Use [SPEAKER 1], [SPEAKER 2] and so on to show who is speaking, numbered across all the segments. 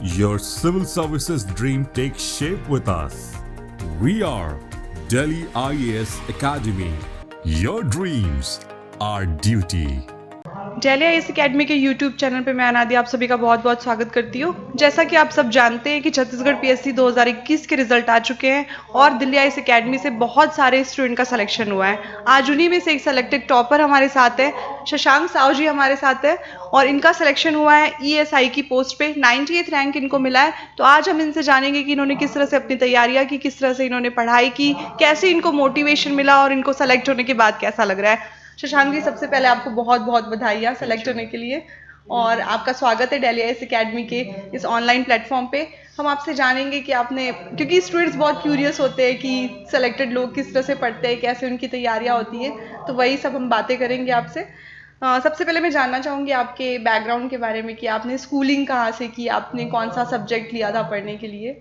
[SPEAKER 1] Your civil services dream takes shape with us. We are Delhi IAS Academy. Your dreams, our duty.
[SPEAKER 2] Daily IAS academy के YouTube channel पे मैं अनादि आप सभी का बहुत बहुत स्वागत करती हूँ। जैसा कि आप सब जानते हैं कि छत्तीसगढ़ पीएससी 2021 के रिजल्ट आ चुके हैं और दिल्ली आईएएस एकेडमी से बहुत सारे स्टूडेंट का सिलेक्शन हुआ है। आज उन्हीं में से एक सेलेक्टेड टॉपर हमारे साथ है, शशांक साहू जी हमारे साथ है और इनका सिलेक्शन हुआ है ईएसआई की पोस्ट पे। 98th रैंक इनको मिला है। तो आज हम इनसे जानेंगे कि इन्होंने किस तरह से अपनी तैयारियां की, किस तरह से इन्होंने पढ़ाई की, कैसे इनको मोटिवेशन मिला और इनको सेलेक्ट होने के बाद कैसा लग रहा है। शशांक जी, सबसे पहले आपको बहुत बहुत बधाइयाँ सेलेक्ट होने के लिए और आपका स्वागत है डेली आईएएस एकेडमी के इस ऑनलाइन प्लेटफॉर्म पे। हम आपसे जानेंगे कि आपने, क्योंकि स्टूडेंट्स बहुत क्यूरियस होते हैं कि सेलेक्टेड लोग किस तरह से पढ़ते हैं, कैसे उनकी तैयारियां होती हैं, तो वही सब हम बातें करेंगे आपसे। सबसे पहले मैं जानना चाहूँगी आपके बैकग्राउंड के बारे में कि आपने स्कूलिंग कहाँ से की, आपने कौन सा सब्जेक्ट लिया था पढ़ने के लिए।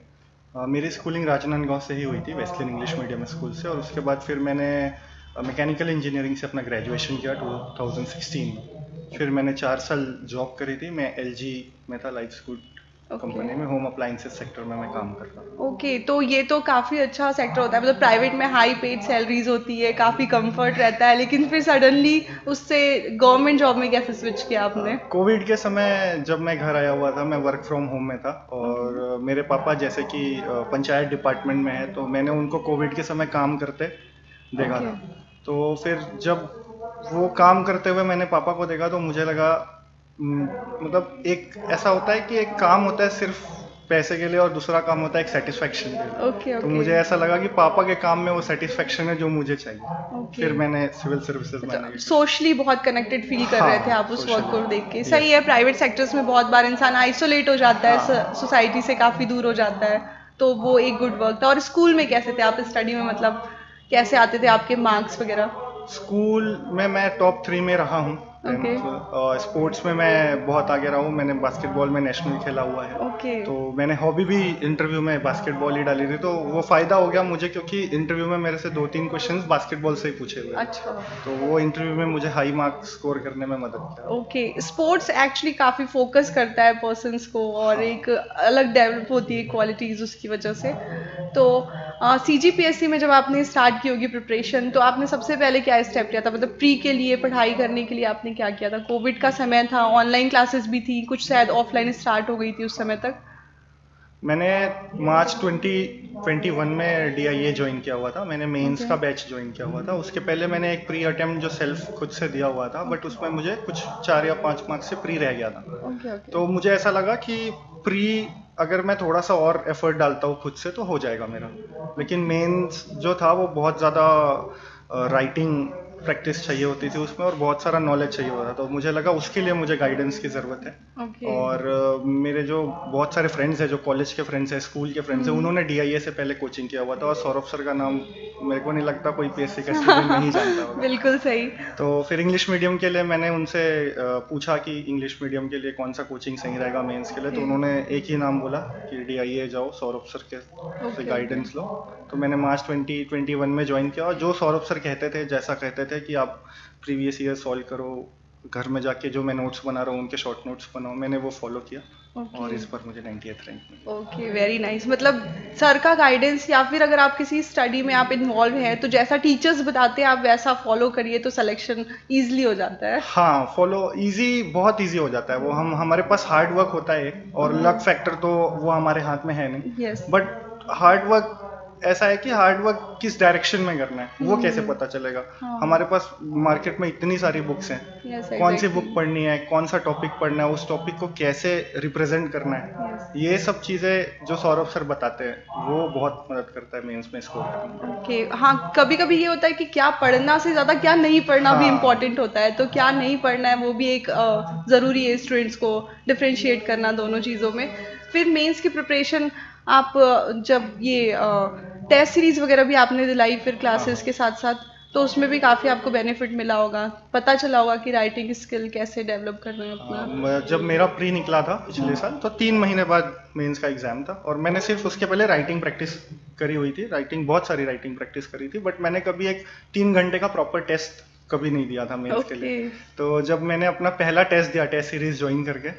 [SPEAKER 3] मेरी स्कूलिंग राजनांदगांव से ही हुई थी, वेस्टर्न इंग्लिश मीडियम स्कूल से। और उसके बाद फिर मैंने मैकेनिकल इंजीनियरिंग से अपना ग्रेजुएशन किया 2016 में। फिर मैंने 4 साल जॉब करी थी। मैं एलजी में था, लाइफ गुड कंपनी में, होम अप्लाइंसेस सेक्टर में मैं काम कर रहा हूँ।
[SPEAKER 2] ओके, तो ये तो काफ़ी अच्छा सेक्टर होता है, मतलब प्राइवेट में हाई पेड सैलरीज होती है, काफ़ी कंफर्ट रहता है, लेकिन फिर सडनली उससे गवर्नमेंट जॉब में कैसे स्विच किया आपने।
[SPEAKER 3] कोविड के समय जब मैं घर आया हुआ था, मैं वर्क फ्रॉम होम में था। और मेरे पापा जैसे कि पंचायत डिपार्टमेंट में है, तो मैंने उनको कोविड के समय काम करते देखा था। तो फिर जब वो काम करते हुए मैंने पापा को देखा तो मुझे लगा, मतलब एक ऐसा होता है कि एक काम होता है सिर्फ पैसे के लिए और दूसरा काम होता है एक सेटिस्फेक्शन के लिए।
[SPEAKER 2] ओके
[SPEAKER 3] तो
[SPEAKER 2] ओके।
[SPEAKER 3] मुझे ऐसा लगा कि पापा के काम में वो सेटिस्फेक्शन है जो मुझे चाहिए।
[SPEAKER 2] ओके,
[SPEAKER 3] फिर मैंने सिविल सर्विसेज
[SPEAKER 2] तो
[SPEAKER 3] मैंने
[SPEAKER 2] सोशली बहुत कनेक्टेड फील कर रहे थे
[SPEAKER 3] हाँ,
[SPEAKER 2] आप उस वर्क को देख के।
[SPEAKER 3] सोशली
[SPEAKER 2] सही
[SPEAKER 3] यस।
[SPEAKER 2] है, प्राइवेट सेक्टर्स में बहुत बार इंसान आइसोलेट हो जाता है,
[SPEAKER 3] हाँ,
[SPEAKER 2] सोसाइटी से काफ़ी दूर हो जाता है, तो वो एक गुड वर्क था। और स्कूल में कैसे थे आप स्टडी में, मतलब कैसे आते थे आपके मार्क्स वगैरह।
[SPEAKER 3] स्कूल में मैं टॉप 3 में रहा हूँ
[SPEAKER 2] ओके
[SPEAKER 3] 10th। और स्पोर्ट्स में मैं बहुत आगे रहा हूँ। मैंने बास्केटबॉल में नेशनल खेला हुआ है।
[SPEAKER 2] ओके।
[SPEAKER 3] तो मैंने हॉबी भी इंटरव्यू में बास्केटबॉल ही डाली थी, तो वो फ़ायदा हो गया मुझे, क्योंकि इंटरव्यू में मेरे से 2-3 क्वेश्चंस बास्केटबॉल से ही पूछे हुए थे।
[SPEAKER 2] अच्छा।
[SPEAKER 3] तो वो इंटरव्यू में मुझे हाई मार्क्स स्कोर करने में मदद किया।
[SPEAKER 2] ओके, स्पोर्ट्स एक्चुअली काफ़ी फोकस करता है पर्सन्स को और
[SPEAKER 3] हाँ।
[SPEAKER 2] एक अलग डेवलप होती है क्वालिटीज़ उसकी वजह से। तो सीजीपीएससी में जब आपने स्टार्ट की होगी प्रिपरेशन, तो आपने सबसे पहले क्या स्टेप लिया था, मतलब प्री के लिए पढ़ाई करने के लिए आपने क्या किया था। कोविड का समय था, ऑनलाइन क्लासेस भी थी, कुछ शायद ऑफलाइन स्टार्ट हो गई थी उस समय तक।
[SPEAKER 3] मैंने मार्च 2021 में डीआईए ज्वाइन किया हुआ था। मैंने मेंस
[SPEAKER 2] ओके
[SPEAKER 3] का बैच ज्वाइन किया हुआ था। उसके पहले मैंने एक प्री अटेम्प्ट जो सेल्फ खुद से दिया हुआ था, बट उसमें मुझे कुछ 4 या 5 मार्क्स से प्री रह गया था।
[SPEAKER 2] Okay okay.
[SPEAKER 3] तो मुझे ऐसा लगा कि प्री अगर मैं थोड़ा सा और एफर्ट डालता हूँ खुद से तो हो जाएगा मेरा। लेकिन मेंस जो था वो बहुत ज़्यादा राइटिंग प्रैक्टिस चाहिए होती थी उसमें, और बहुत सारा नॉलेज चाहिए होता था। तो मुझे लगा उसके लिए मुझे गाइडेंस की ज़रूरत है।
[SPEAKER 2] ओके।
[SPEAKER 3] और मेरे जो बहुत सारे फ्रेंड्स हैं, जो कॉलेज के फ्रेंड्स हैं, स्कूल के फ्रेंड्स हैं, उन्होंने डीआईए से पहले कोचिंग किया हुआ था। और सौरभ सर का नाम मेरे को नहीं लगता कोई पीएससी का स्टूडेंट नहीं जानता होगा।
[SPEAKER 2] बिल्कुल सही।
[SPEAKER 3] तो फिर इंग्लिश मीडियम के लिए मैंने उनसे पूछा कि इंग्लिश मीडियम के लिए कौन सा कोचिंग सही रहेगा मेंस के लिए। तो उन्होंने एक ही नाम बोला कि डीआईए जाओ, सौरभ सर के से
[SPEAKER 2] ओके
[SPEAKER 3] गाइडेंस लो। तो मैंने मार्च 2021 में ज्वाइन किया। और जो सौरभ सर कहते थे, जैसा कहते थे कि आप प्रीवियस ईयर सॉल्व करो, घर में जाके जो मैं नोट्स बना रहा हूँ उनके शॉर्ट नोट्स बनाओ, मैंने वो फॉलो किया।
[SPEAKER 2] ओके।
[SPEAKER 3] और इस पर मुझे 98th रैंक मिला।
[SPEAKER 2] Okay, very nice. मतलब सर का गाइडेंस या फिर अगर आप किसी स्टडी में आप इन्वॉल्व हैं तो जैसा टीचर्स बताते हैं आप वैसा फॉलो करिए तो सिलेक्शन इजीली हो जाता है।
[SPEAKER 3] हाँ, फॉलो इजी, बहुत इजी हो जाता है वो। हम हमारे पास हार्ड वर्क होता है एक, और लक फैक्टर तो वो हमारे हाथ में है नहीं।
[SPEAKER 2] यस।
[SPEAKER 3] बट हार्ड वर्क ऐसा है कि हार्ड वर्क किस डायरेक्शन में करना है वो कैसे पता चलेगा।
[SPEAKER 2] हाँ।
[SPEAKER 3] हमारे पास मार्केट में इतनी सारी बुक्स हैं,
[SPEAKER 2] यस
[SPEAKER 3] कौन सी बुक
[SPEAKER 2] एग्जैक्टली।
[SPEAKER 3] पढ़नी है, कौन सा टॉपिक पढ़ना है, उस टॉपिक को कैसे रिप्रेजेंट करना है,
[SPEAKER 2] यस।
[SPEAKER 3] ये सब चीज़ें जो सौरभ सर बताते हैं वो बहुत मदद करता है मेंस में स्कोर करने में।
[SPEAKER 2] ओके, हाँ, कभी कभी ये होता है कि क्या पढ़ना से ज़्यादा क्या नहीं पढ़ना भी
[SPEAKER 3] हाँ।
[SPEAKER 2] इम्पोर्टेंट होता है, तो क्या नहीं पढ़ना है वो भी एक ज़रूरी है स्टूडेंट्स को डिफरेंशिएट करना दोनों चीज़ों में। फिर मेंस की प्रिपरेशन आप जब ये टेस्ट सीरीज वगैरह भी आपने दिलाई फिर क्लासेस
[SPEAKER 3] हाँ।
[SPEAKER 2] के साथ साथ, तो उसमें भी काफ़ी आपको बेनिफिट मिला होगा, पता चला होगा कि राइटिंग स्किल कैसे डेवलप करना है अपना।
[SPEAKER 3] जब मेरा प्री निकला था पिछले साल, तो 3 महीने बाद मेंस का एग्जाम था। और मैंने सिर्फ उसके पहले राइटिंग प्रैक्टिस करी हुई थी, राइटिंग बहुत सारी राइटिंग प्रैक्टिस करी थी, बट मैंने कभी एक 3 घंटे का प्रॉपर टेस्ट कभी नहीं दिया था मेंस के
[SPEAKER 2] ओके।
[SPEAKER 3] लिए। तो जब मैंने अपना पहला टेस्ट दिया, टेस्ट सीरीज ज्वाइन करके,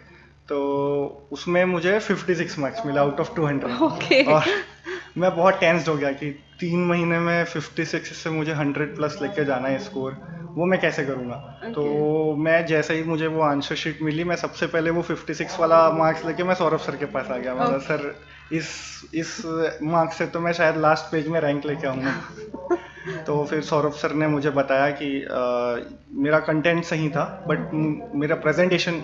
[SPEAKER 3] तो उसमें मुझे 56 मार्क्स मिला आउट ऑफ 200।
[SPEAKER 2] ओके।
[SPEAKER 3] और मैं बहुत टेंस्ड हो गया कि 3 महीने में 56 से मुझे 100 प्लस लेके जाना है स्कोर, वो मैं कैसे करूँगा। तो मैं जैसे ही मुझे वो आंसर शीट मिली, मैं सबसे पहले वो 56 वाला मार्क्स लेके मैं सौरभ सर के पास आ गया। मतलब सर इस मार्क्स से तो मैं शायद लास्ट पेज में रैंक लेके आऊँगा। तो फिर सौरभ सर ने मुझे बताया कि मेरा कंटेंट सही था, बट मेरा प्रेजेंटेशन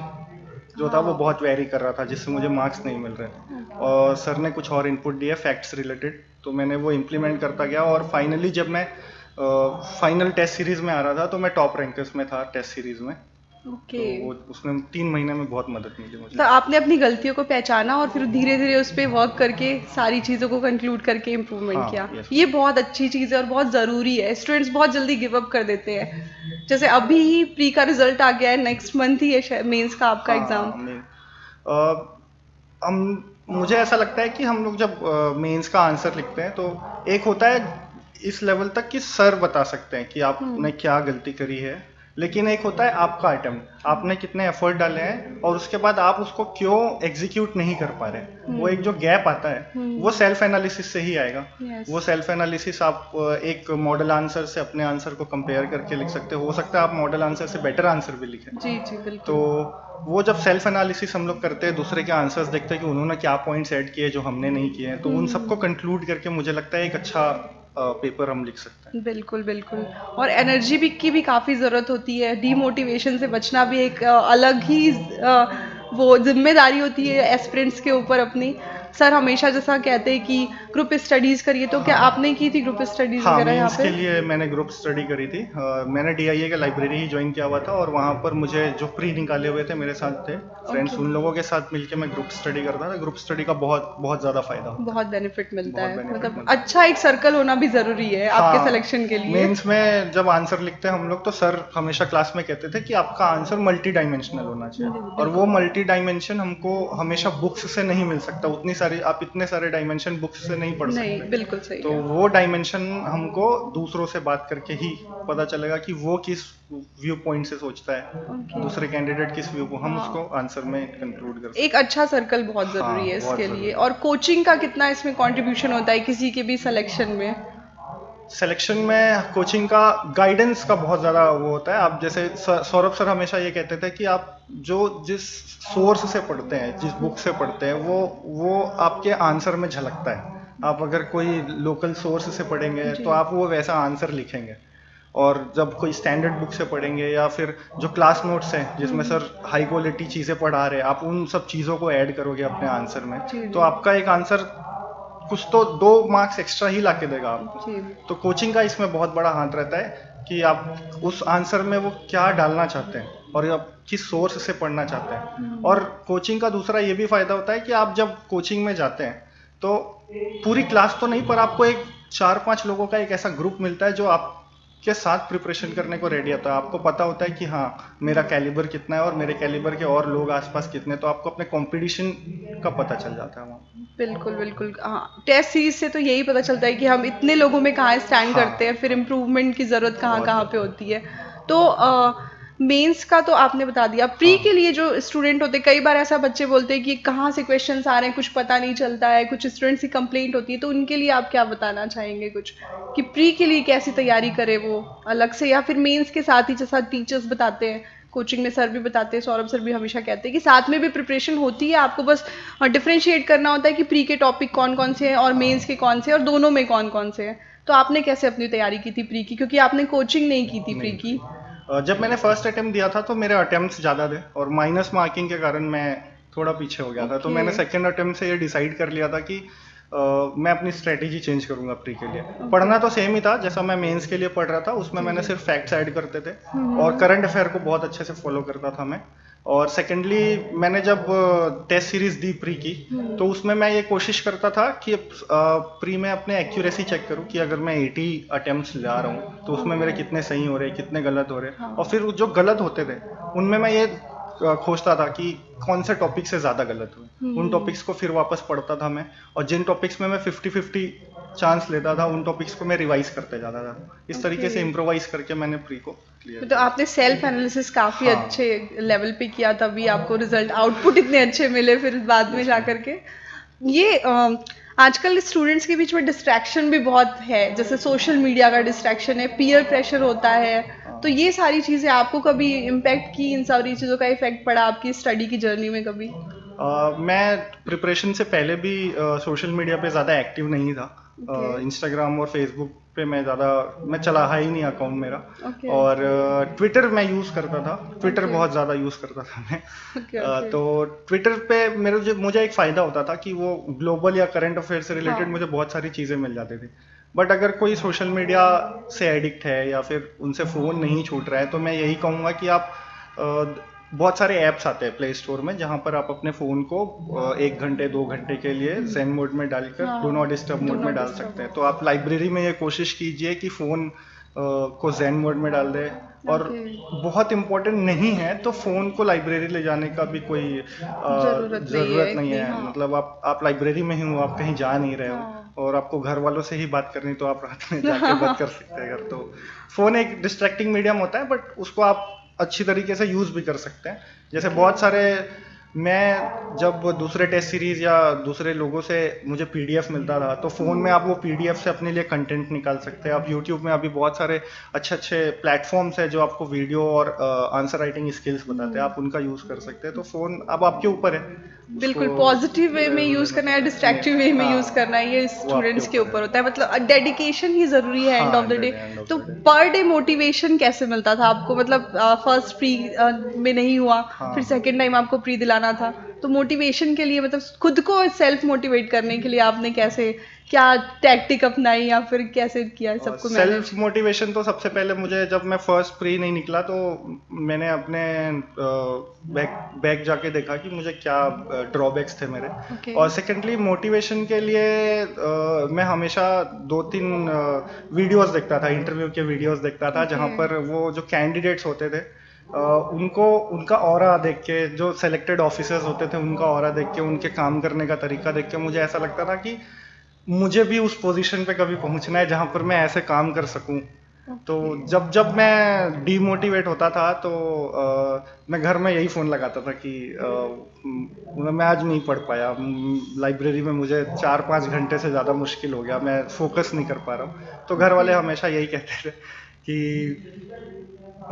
[SPEAKER 3] जो था वो बहुत वेरी कर रहा था, जिससे मुझे मार्क्स नहीं मिल रहे थे। और सर ने कुछ और इनपुट दिए फैक्ट्स रिलेटेड, तो मैंने वो इम्प्लीमेंट करता गया। और फाइनली जब मैं फाइनल टेस्ट सीरीज में आ रहा था, तो मैं टॉप रैंकर्स में था टेस्ट सीरीज में।
[SPEAKER 2] ओके।
[SPEAKER 3] तो वो उसमें 3 महीने में बहुत मदद मिली मुझे।
[SPEAKER 2] तो आपने अपनी गलतियों को पहचाना और फिर धीरे धीरे उस पर वर्क करके सारी चीज़ों को कंक्लूड करके इम्प्रूवमेंट
[SPEAKER 3] हाँ,
[SPEAKER 2] किया।
[SPEAKER 3] yes।
[SPEAKER 2] ये बहुत अच्छी चीज़ है और बहुत ज़रूरी है। स्टूडेंट्स बहुत जल्दी गिव अप कर देते हैं। जैसे अभी ही प्री का रिजल्ट आ गया है, नेक्स्ट मंथ ही है मेंस का आपका एग्जाम।
[SPEAKER 3] हम मुझे ऐसा लगता है कि हम लोग जब मेंस का आंसर लिखते हैं, तो एक होता है इस लेवल तक कि सर बता सकते हैं कि आपने क्या गलती करी है, लेकिन एक होता है आपका अटेम्प्ट, आपने कितने एफर्ट डाले हैं और उसके बाद आप उसको क्यों एग्जीक्यूट नहीं कर पा रहे। वो एक जो गैप आता है वो सेल्फ एनालिसिस से ही आएगा। वो सेल्फ एनालिसिस आप एक मॉडल आंसर से अपने आंसर को कंपेयर करके लिख सकते हो सकता है आप मॉडल आंसर से बेटर आंसर भी लिखें।
[SPEAKER 2] जी जी बिल्कुल।
[SPEAKER 3] तो वो जब सेल्फ एनालिसिस हम लोग करते हैं, दूसरे के आंसर्स देखते हैं कि उन्होंने क्या पॉइंट्स ऐड किए जो हमने नहीं किए हैं, तो उन सबको कंक्लूड करके मुझे लगता है एक अच्छा पेपर हम लिख सकते हैं।
[SPEAKER 2] बिल्कुल बिल्कुल। और एनर्जी भी की भी काफ़ी ज़रूरत होती है। डीमोटिवेशन से बचना भी एक अलग ही वो जिम्मेदारी होती है एस्पिरेंट्स के ऊपर अपनी। सर हमेशा जैसा कहते हैं कि ग्रुप स्टडीज़ करिए, तो क्या आपने की थी ग्रुप स्टडीज़
[SPEAKER 3] हाँ,
[SPEAKER 2] वगैरह यहाँ
[SPEAKER 3] मेंस
[SPEAKER 2] पे?
[SPEAKER 3] के लिए मैंने ग्रुप स्टडी करी थी। मैंने DIA का लाइब्रेरी ही ज्वाइन किया हुआ था और वहाँ पर मुझे जो प्री निकाले हुए थे मेरे साथ थे फ्रेंड्स, उन लोगों के साथ मिलके मैं ग्रुप स्टडी करता था। ग्रुप स्टडी का बहुत बहुत ज़्यादा फायदा होता है।
[SPEAKER 2] बहुत बेनिफिट मिलता
[SPEAKER 3] बहुत
[SPEAKER 2] है।
[SPEAKER 3] benefit
[SPEAKER 2] मतलब
[SPEAKER 3] मिलता है।
[SPEAKER 2] अच्छा एक सर्कल होना भी ज़रूरी है आपके सिलेक्शन के लिए।
[SPEAKER 3] मेंस में जब आंसर लिखते हैं हम लोग, तो सर हमेशा क्लास में कहते थे कि आपका आंसर मल्टी डायमेंशनल होना चाहिए, और वो मल्टी डायमेंशन हमको हमेशा बुक्स से नहीं मिल सकता। उतनी सारी आप इतने सारे डायमेंशन बुक्स से नहीं पढ़
[SPEAKER 2] नहीं,
[SPEAKER 3] सकते।
[SPEAKER 2] बिल्कुल सही
[SPEAKER 3] तो
[SPEAKER 2] है।
[SPEAKER 3] वो डायमेंशन हमको दूसरों से बात करके ही पता चलेगा कि वो किस व्यू पॉइंट से सोचता है, दूसरे कैंडिडेट किस व्यू को, हम उसको आंसर में कंक्लूड कर सकते
[SPEAKER 2] एक अच्छा सर्कल बहुत ज़रूरी है
[SPEAKER 3] बहुत
[SPEAKER 2] इसके
[SPEAKER 3] ज़रूरी
[SPEAKER 2] लिए।
[SPEAKER 3] है।
[SPEAKER 2] और कोचिंग का कितना इसमें कंट्रीब्यूशन होता है किसी के भी सिलेक्शन में?
[SPEAKER 3] सिलेक्शन में कोचिंग का गाइडेंस का बहुत ज़्यादा वो होता है। आप जैसे सौरभ सर हमेशा ये कहते थे कि आप जिस सोर्स से पढ़ते हैं, जिस बुक से पढ़ते हैं, वो आपके आंसर में झलकता है। आप अगर कोई लोकल सोर्स से पढ़ेंगे तो आप वो वैसा आंसर लिखेंगे, और जब कोई स्टैंडर्ड बुक से पढ़ेंगे या फिर जो क्लास नोट्स हैं जिसमें सर हाई क्वालिटी चीज़ें पढ़ा रहे हैं, आप उन सब चीज़ों को ऐड करोगे अपने आंसर में, तो आपका एक आंसर कुछ तो 2 मार्क्स एक्स्ट्रा ही लाके देगा आपको। तो कोचिंग का इसमें बहुत बड़ा हाथ रहता है कि आप उस आंसर में वो क्या डालना चाहते हैं और आप किस सोर्स से पढ़ना चाहते हैं। और कोचिंग का दूसरा ये भी फायदा होता है कि आप जब कोचिंग में जाते हैं तो पूरी क्लास तो नहीं, पर आपको एक 4-5 लोगों का एक ऐसा ग्रुप मिलता है जो आपके साथ प्रिपरेशन करने को रेडी होता है। आपको पता होता है कि हाँ, मेरा कैलिबर कितना है और मेरे कैलिबर के और लोग आसपास कितने, तो आपको अपने कंपटीशन का पता चल जाता है वहाँ।
[SPEAKER 2] बिल्कुल बिल्कुल। हाँ, टेस्ट सीरीज से तो यही पता चलता है कि हम इतने लोगों में कहाँ स्टैंड करते हैं, फिर इम्प्रूवमेंट की ज़रूरत कहाँ कहाँ पे होती है। तो मेंस का तो आपने बता दिया। प्री के लिए जो स्टूडेंट होते हैं, कई बार ऐसा बच्चे बोलते हैं कि कहाँ से क्वेश्चंस आ रहे हैं कुछ पता नहीं चलता है, कुछ स्टूडेंट्स की कंप्लेंट होती है, तो उनके लिए आप क्या बताना चाहेंगे कुछ, कि प्री के लिए कैसी तैयारी करे वो अलग से, या फिर मेंस के साथ ही जैसा टीचर्स बताते हैं, कोचिंग में सर भी बताते हैं, सौरभ सर भी हमेशा कहते हैं कि साथ में भी प्रिपरेशन होती है, आपको बस डिफरेंशिएट करना होता है कि प्री के टॉपिक कौन कौन से हैं और मेंस के कौन से हैं और दोनों में कौन कौन से हैं। तो आपने कैसे अपनी तैयारी की थी प्री की, क्योंकि आपने कोचिंग नहीं की थी प्री की?
[SPEAKER 3] जब मैंने फर्स्ट अटेम्प्ट दिया था तो मेरे अटेम्प्ट्स ज़्यादा थे और माइनस मार्किंग के कारण मैं थोड़ा पीछे हो गया था। तो मैंने सेकंड अटेम्प्ट से ये डिसाइड कर लिया था कि मैं अपनी स्ट्रेटेजी चेंज करूंगा प्री के लिए। पढ़ना तो सेम ही था जैसा मैं मेंस के लिए पढ़ रहा था, उसमें मैंने सिर्फ फैक्ट्स ऐड करते थे और करंट अफेयर को बहुत अच्छे से फॉलो करता था मैं। और सेकेंडली मैंने जब टेस्ट सीरीज दी प्री की, तो उसमें मैं ये कोशिश करता था कि प्री में अपने एक्यूरेसी चेक करूं कि अगर मैं 80 अटेम्प्ट्स ला रहा हूं तो उसमें मेरे कितने सही हो रहे हैं, कितने गलत हो रहे हैं। और फिर जो गलत होते थे उनमें मैं ये खोजता था कि कौन से टॉपिक से ज़्यादा गलत हुए, उन टॉपिक्स को फिर वापस पढ़ता था मैं। और जिन टॉपिक्स में मैं 50-50 चांस लेता था, उन टॉपिक्स को मैं रिवाइज करते जाता था। इस तरीके से इम्प्रोवाइज करके मैंने प्री को क्लियर
[SPEAKER 2] तो आपने सेल्फ एनालिसिस काफी
[SPEAKER 3] हाँ।
[SPEAKER 2] अच्छे लेवल पे किया, तभी आपको रिजल्ट आउटपुट इतने अच्छे मिले फिर बाद में जा करके। ये आजकल स्टूडेंट्स के बीच में डिस्ट्रैक्शन भी बहुत है, जैसे सोशल मीडिया का डिस्ट्रैक्शन है, पीयर प्रेशर होता है, तो ये सारी चीजें आपको कभी इम्पेक्ट की, इन सारी चीजों का इफेक्ट पड़ा आपकी स्टडी की जर्नी में कभी?
[SPEAKER 3] मैं प्रिपरेशन से पहले भी सोशल मीडिया पे ज़्यादा एक्टिव नहीं था। इंस्टाग्राम और फेसबुक पे मैं चला ही नहीं अकाउंट मेरा। और ट्विटर मैं यूज़ करता था, ट्विटर बहुत ज़्यादा यूज़ करता था मैं। तो ट्विटर पे मुझे एक फ़ायदा होता था कि वो ग्लोबल या करंट अफेयर से रिलेटेड मुझे बहुत सारी चीज़ें मिल जाती थी। बट अगर कोई सोशल मीडिया से एडिक्ट है या फिर उनसे फ़ोन नहीं छूट रहा है, तो मैं यही कहूँगा कि आप बहुत सारे ऐप्स आते हैं प्ले स्टोर में, जहाँ पर आप अपने फ़ोन को 1 घंटे 2 घंटे के लिए ज़ेन मोड में डालकर डू नॉट डिस्टर्ब मोड में डाल सकते हैं। तो आप लाइब्रेरी में ये कोशिश कीजिए कि फ़ोन को ज़ेन मोड में डाल दें। और बहुत इम्पोर्टेंट नहीं है तो फ़ोन को लाइब्रेरी ले जाने का भी कोई ज़रूरत नहीं है। मतलब आप लाइब्रेरी में ही हो, आप कहीं जा नहीं रहे हो, और आपको घर वालों से ही बात करनी, तो आप रात में जाके बात कर सकते हैं घर। तो फ़ोन एक डिस्ट्रैक्टिंग मीडियम होता है, बट उसको आप अच्छी तरीके से यूज़ भी कर सकते हैं। जैसे बहुत सारे, मैं जब दूसरे टेस्ट सीरीज या दूसरे लोगों से मुझे पीडीएफ मिलता था, तो फ़ोन में आप वो पीडीएफ से अपने लिए कंटेंट निकाल सकते हैं। आप यूट्यूब में अभी बहुत सारे अच्छे प्लेटफॉर्म्स हैं जो आपको वीडियो और आंसर राइटिंग स्किल्स बताते हैं, आप उनका यूज़ कर सकते हैं। तो फ़ोन अब आपके ऊपर है,
[SPEAKER 2] बिल्कुल पॉजिटिव वे में यूज करना है, डिस्ट्रैक्टिव वे में यूज करना है, ये स्टूडेंट्स के ऊपर होता है। मतलब डेडिकेशन ही जरूरी है एंड ऑफ द डे। तो पर डे मोटिवेशन कैसे मिलता था आपको? मतलब फर्स्ट प्री में नहीं हुआ, फिर सेकंड टाइम आपको प्री दिलाना था, तो मोटिवेशन के लिए, मतलब खुद को सेल्फ मोटिवेट करने के लिए आपने क्या टैक्टिक अपनाई, या फिर कैसे किया सबको मैनेज?
[SPEAKER 3] सेल्फ मोटिवेशन तो सबसे पहले मुझे, जब मैं फर्स्ट प्री नहीं निकला तो मैंने अपने बैक जाके देखा कि मुझे क्या ड्रॉबैक्स थे मेरे। और सेकेंडली मोटिवेशन के लिए मैं हमेशा 2-3 वीडियोस देखता था, इंटरव्यू के वीडियोस देखता था, जहाँ पर वो जो कैंडिडेट्स होते थे उनका ऑरा देख के, जो सेलेक्टेड ऑफिसर्स होते थे उनका ऑरा देख के, उनके काम करने का तरीका देख के मुझे ऐसा लगता था कि मुझे भी उस पोजीशन पे कभी पहुंचना है जहां पर मैं ऐसे काम कर सकूं। तो जब मैं डीमोटिवेट होता था तो मैं घर में यही फ़ोन लगाता था कि मैं आज नहीं पढ़ पाया, लाइब्रेरी में मुझे 4-5 घंटे से ज़्यादा मुश्किल हो गया, मैं फोकस नहीं कर पा रहा हूँ। तो घर वाले हमेशा यही कहते थे कि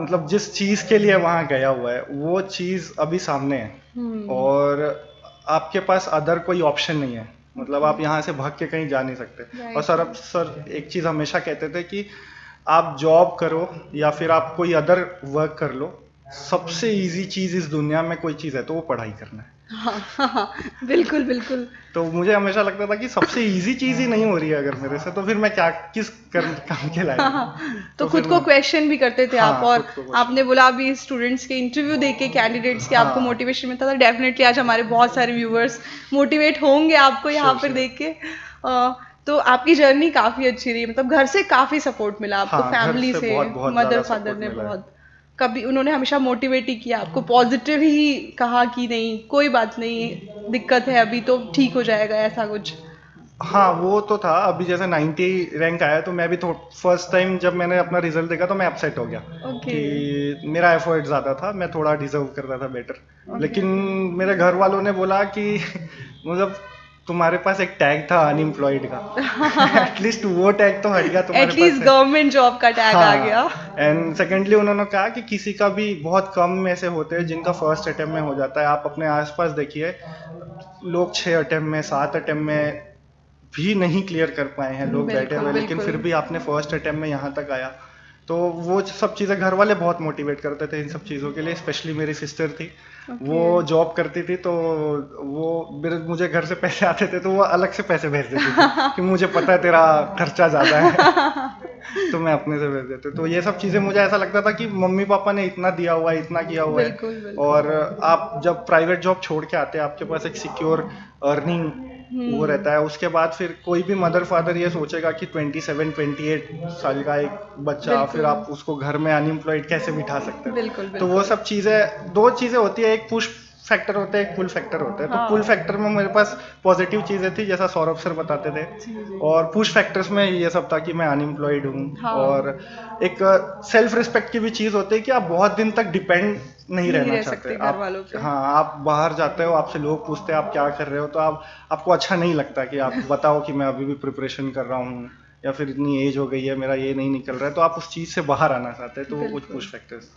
[SPEAKER 3] मतलब जिस चीज़ के लिए वहाँ गया हुआ है वो चीज़ अभी सामने है, और आपके पास अदर कोई ऑप्शन नहीं है। मतलब आप यहाँ से भाग के कहीं जा नहीं सकते। और सर एक चीज़ हमेशा कहते थे कि आप जॉब करो या फिर आप कोई अदर वर्क कर लो, सबसे इजी चीज़ इस दुनिया में कोई चीज़ है तो वो पढ़ाई करना है।
[SPEAKER 2] हाँ, बिल्कुल बिल्कुल।
[SPEAKER 3] तो मुझे हमेशा लगता था कि सबसे इजी चीज़ ही नहीं हो रही है अगर मेरे से, तो फिर मैं किस काम के लायक।
[SPEAKER 2] तो खुद को क्वेश्चन भी करते थे आप। और आपने बोला अभी स्टूडेंट्स के इंटरव्यू देके, कैंडिडेट्स के आपको मोटिवेशन मिलता था। डेफिनेटली आज हमारे बहुत सारे व्यूअर्स मोटिवेट होंगे आपको यहाँ पर देख के। तो आपकी जर्नी काफी अच्छी रही, मतलब घर से काफी सपोर्ट मिला आपको, फैमिली से, मदर फादर ने बहुत, कभी उन्होंने हमेशा मोटिवेट ही किया आपको, पॉजिटिव ही कहा कि नहीं कोई बात नहीं, दिक्कत है अभी तो ठीक हो जाएगा, ऐसा कुछ?
[SPEAKER 3] हाँ, वो तो था। अभी जैसे 90 रैंक आया तो मैं भी फर्स्ट टाइम जब मैंने अपना रिजल्ट देखा तो मैं अपसेट हो गया कि मेरा एफर्ट ज़्यादा था, मैं थोड़ा डिजर्व करता था बेटर। लेकिन मेरे घर वालों ने बोला कि मतलब तुम्हारे पास एक टैग था अनएम्प्लॉयड का, एटलीस्ट वो टैग तो हट गया तुम्हारे पास,
[SPEAKER 2] एटलीस्ट गवर्नमेंट जॉब का टैग आ गया।
[SPEAKER 3] एंड सेकेंडली उन्होंने कहा कि किसी का भी, बहुत कम में से होते हैं जिनका फर्स्ट अटेम्प्ट में हो जाता है। आप अपने आसपास देखिए, लोग 6 अटेम्प्ट में, 7 अटेम्प्ट में भी नहीं क्लियर कर पाए हैं लोग बैठे हुए, लेकिन फिर भी आपने फर्स्ट अटेम्प्ट में यहाँ तक आया। तो वो सब चीज़ें घर वाले बहुत मोटिवेट करते थे इन सब चीज़ों के लिए। स्पेशली मेरी सिस्टर थी, वो जॉब करती थी, तो वो मुझे घर से पैसे आते थे तो वो अलग से पैसे भेज देती थी कि मुझे पता है तेरा खर्चा ज़्यादा है तो मैं अपने से भेज देती। तो ये सब चीज़ें मुझे ऐसा लगता था कि मम्मी पापा ने इतना दिया हुआ है, इतना किया हुआ है, और आप जब प्राइवेट जॉब छोड़ के आते हैं आपके पास एक सिक्योर अर्निंग वो रहता है। उसके बाद फिर कोई भी मदर फादर ये सोचेगा कि 27-28 साल का एक बच्चा, फिर आप उसको घर में अनएम्प्लॉयड कैसे बिठा सकते हैं। तो वो सब चीज़ें, 2 चीज़ें होती है, एक पुश फैक्टर होता है, एक पुल फैक्टर होता है। तो
[SPEAKER 2] हाँ।
[SPEAKER 3] पुल फैक्टर में मेरे पास पॉजिटिव चीजें थी, जैसा सौरभ सर बताते थे,
[SPEAKER 2] जी, जी।
[SPEAKER 3] और पुश फैक्टर्स में ये सब था कि मैं अनएम्प्लॉयड हूँ,
[SPEAKER 2] हाँ।
[SPEAKER 3] और एक सेल्फ रिस्पेक्ट की भी चीज होती है कि आप बहुत दिन तक डिपेंड नहीं रहना
[SPEAKER 2] रह
[SPEAKER 3] चाहते
[SPEAKER 2] सकते घर
[SPEAKER 3] आप।
[SPEAKER 2] वालों पे।
[SPEAKER 3] हाँ, आप बाहर जाते हो, आपसे लोग पूछते हैं आप क्या कर रहे हो, तो आपको अच्छा नहीं लगता कि आप बताओ कि मैं अभी भी प्रिपरेशन कर रहा हूँ, या फिर इतनी एज हो गई है, मेरा ये नहीं निकल रहा है, तो आप उस चीज से बाहर आना चाहते हैं, तो वो कुछ
[SPEAKER 2] बिल्कुल।
[SPEAKER 3] Push factors.